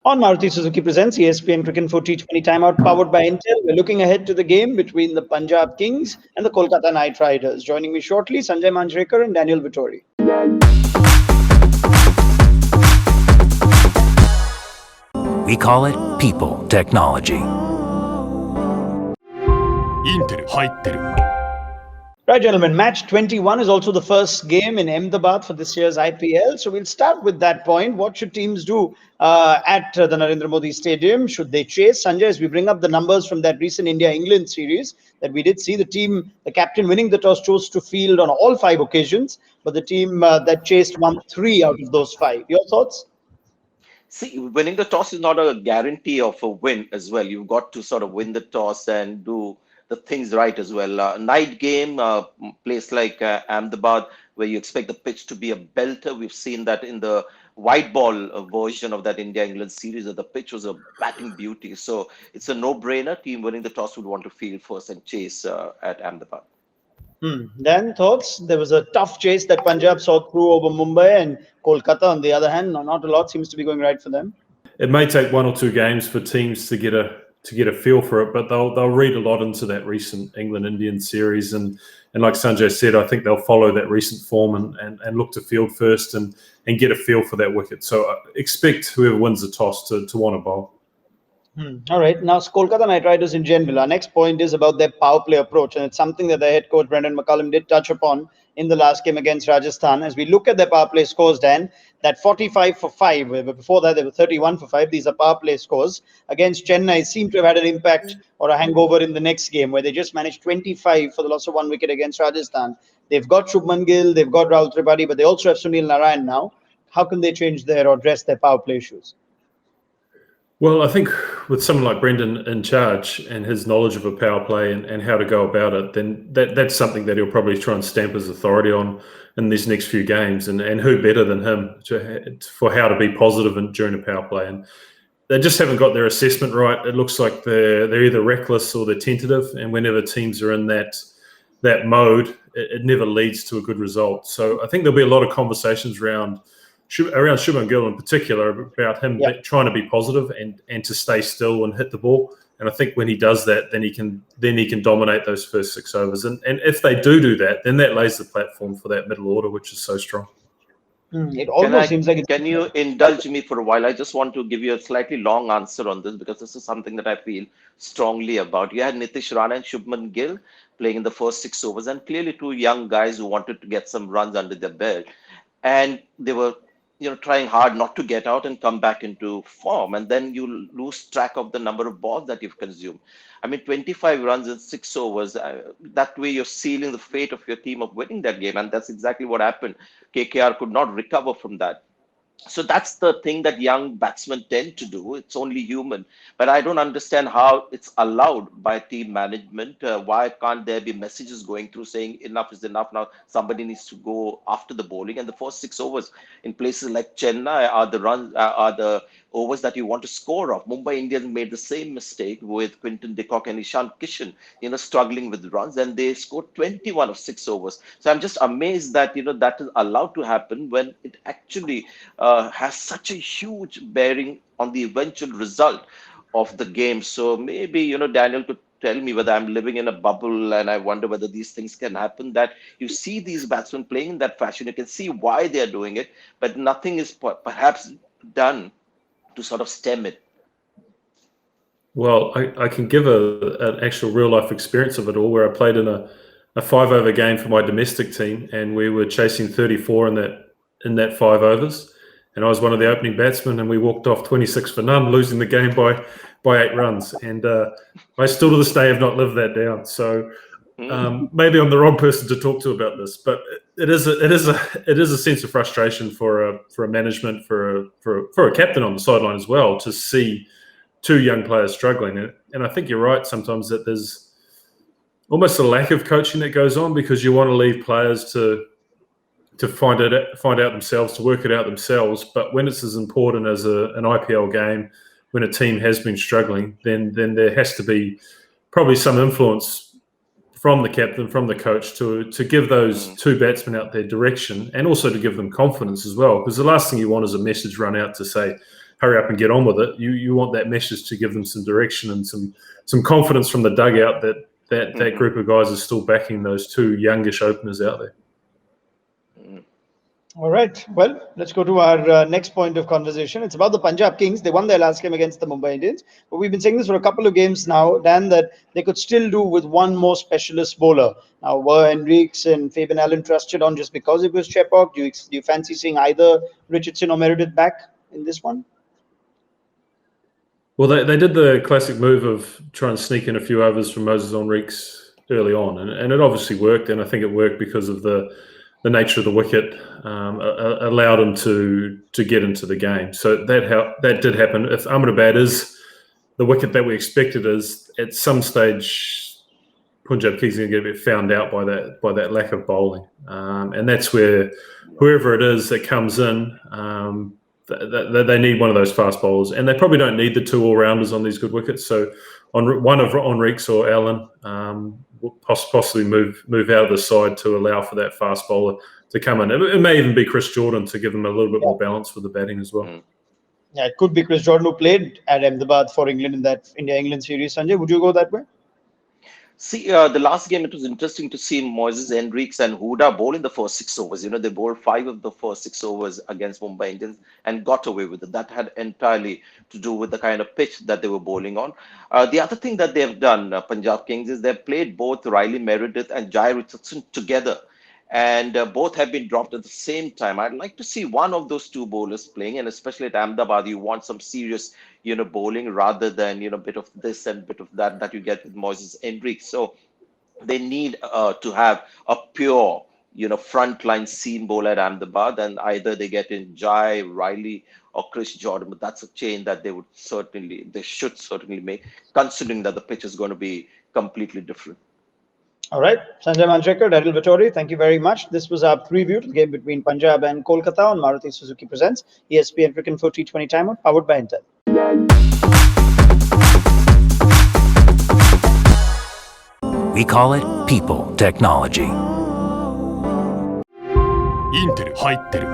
On Maruti Suzuki presents ESPN Cricinfo T20 Timeout powered by Intel. We're looking ahead to the game between the Punjab Kings and the Kolkata Knight Riders. Joining me shortly, Sanjay Manjrekar and Daniel Vettori. We call it people technology. インテル入ってる。 Right, gentlemen, match 21 is also the first game in Ahmedabad for this year's IPL. So we'll start with that point. What should teams do at the Narendra Modi Stadium? Should they chase? Sanjay, as we bring up the numbers from that recent India-England series that we did see, the team, the captain winning the toss, chose to field on all 5 occasions, but the team that chased won 3 out of those 5. Your thoughts? See, winning the toss is not a guarantee of a win as well. You've got to sort of win the toss and do the things right as well. Night game, place like Ahmedabad, where you expect the pitch to be a belter. We've seen that in the white ball version of that India-England series, that the pitch was a batting beauty. So it's a no-brainer. Team winning the toss would want to field first and chase at Ahmedabad. Dan, thoughts? There was a tough chase that Punjab saw through over Mumbai, and Kolkata, on the other hand, not a lot seems to be going right for them. It may take 1 or 2 games for teams to get a feel for it, but they'll read a lot into that recent England-Indian series, and like Sanjay said, I think they'll follow that recent form and look to field first and get a feel for that wicket. So expect whoever wins the toss to want to bowl. All right. Now, Kolkata Knight Riders in general. Our next point is about their power play approach, and it's something that their head coach Brendan McCullum did touch upon in the last game against Rajasthan. As we look at their power play scores, Dan, that 45 for 5, but before that they were 31 for 5. These are power play scores. Against Chennai, seem to have had an impact or a hangover in the next game, where they just managed 25 for the loss of 1 wicket against Rajasthan. They've got Shubman Gill, they've got Rahul Tripathi, but they also have Sunil Narayan now. How can they change or address their power play issues? Well, I think with someone like Brendan in charge and his knowledge of a power play and how to go about it, then that's something that he'll probably try and stamp his authority on in these next few games. And who better than him for how to be positive during a power play? And they just haven't got their assessment right. It looks like they're either reckless or they're tentative. And whenever teams are in that mode, it never leads to a good result. So I think there'll be a lot of conversations around Shubman Gill in particular about him trying to be positive and to stay still and hit the ball. And I think when he does that, then he can dominate those first 6 overs. And if they do that, then that lays the platform for that middle order, which is so strong. It almost seems like Can you indulge me for a while? I just want to give you a slightly long answer on this, because this is something that I feel strongly about. You had Nitish Rana and Shubman Gill playing in the first 6 overs, and clearly 2 young guys who wanted to get some runs under their belt. And they were trying hard not to get out and come back into form. And then you lose track of the number of balls that you've consumed. I mean, 25 runs in 6 overs. That way you're sealing the fate of your team of winning that game. And that's exactly what happened. KKR could not recover from that. So that's the thing that young batsmen tend to do. It's only human. But I don't understand how it's allowed by team management. Why can't there be messages going through saying enough is enough? Now somebody needs to go after the bowling. And the first 6 overs in places like Chennai are the overs that you want to score off. Mumbai Indians made the same mistake with Quinton de Kock and Ishan Kishan, struggling with runs, and they scored 21 of 6 overs. So I'm just amazed that that is allowed to happen when it actually has such a huge bearing on the eventual result of the game. So maybe Daniel could tell me whether I'm living in a bubble, and I wonder whether these things can happen, that you see these batsmen playing in that fashion, you can see why they're doing it, but nothing is perhaps done to sort of stem it. Well, I can give an actual real life experience of it all, where I played in a 5-over game for my domestic team, and we were chasing 34 in that 5 overs, and I was one of the opening batsmen, and we walked off 26 for none, losing the game by 8 runs. And I still to this day have not lived that down. So maybe I'm the wrong person to talk to about this, but it is a sense of frustration for a management, for a captain on the sideline as well, to see 2 young players struggling. And I think you're right sometimes that there's almost a lack of coaching that goes on, because you want to leave players to find out themselves, to work it out themselves. But when it's as important as an IPL game, when a team has been struggling, then there has to be probably some influence from the captain, from the coach, to give those 2 batsmen out their direction, and also to give them confidence as well. Because the last thing you want is a message run out to say, hurry up and get on with it. You want that message to give them some direction and some confidence from the dugout that group of guys is still backing those two youngish openers out there. All right. Well, let's go to our next point of conversation. It's about the Punjab Kings. They won their last game against the Mumbai Indians. But we've been saying this for a couple of games now, Dan, that they could still do with one more specialist bowler. Now, were Henriques and Fabian Allen trusted on just because it was Chepauk? Do you fancy seeing either Richardson or Meredith back in this one? Well, they did the classic move of trying to sneak in a few overs from Moses Henriques early on, and it obviously worked. And I think it worked because of the nature of the wicket allowed him to get into the game. So that did happen. If Ahmedabad is the wicket that we expected, is at some stage Punjab Kings are going to get a bit found out by that lack of bowling, and that's where whoever it is that comes in, they need one of those fast bowlers, and they probably don't need the two all-rounders on these good wickets. So on one of Henriques or Allen, will possibly move out of the side to allow for that fast bowler to come in. It may even be Chris Jordan to give them a little bit more balance with the batting as well. Yeah, it could be Chris Jordan, who played at Ahmedabad for England in that India-England series. Sanjay, would you go that way? See, the last game, it was interesting to see Moises Henriques and Huda bowl in the first 6 overs. They bowled 5 of the first 6 overs against Mumbai Indians and got away with it. That had entirely to do with the kind of pitch that they were bowling on. The other thing that they've done, Punjab Kings, is they've played both Riley Meredith and Jai Richardson together. And both have been dropped at the same time. I'd like to see one of those two bowlers playing, and especially at Ahmedabad, you want some serious, bowling rather than, bit of this and bit of that you get with Moises Henriques. So they need to have a pure, frontline seam bowler at Ahmedabad, and either they get in Jai, Riley, or Chris Jordan. But that's a change that they should certainly make, considering that the pitch is going to be completely different. All right, Sanjay Manjrekar, Daryl Vettori, thank you very much. This was our preview to the game between Punjab and Kolkata on Maruti Suzuki Presents ESPN Cricinfo T20 Timeout, powered by Intel. We call it people technology. インテル入ってる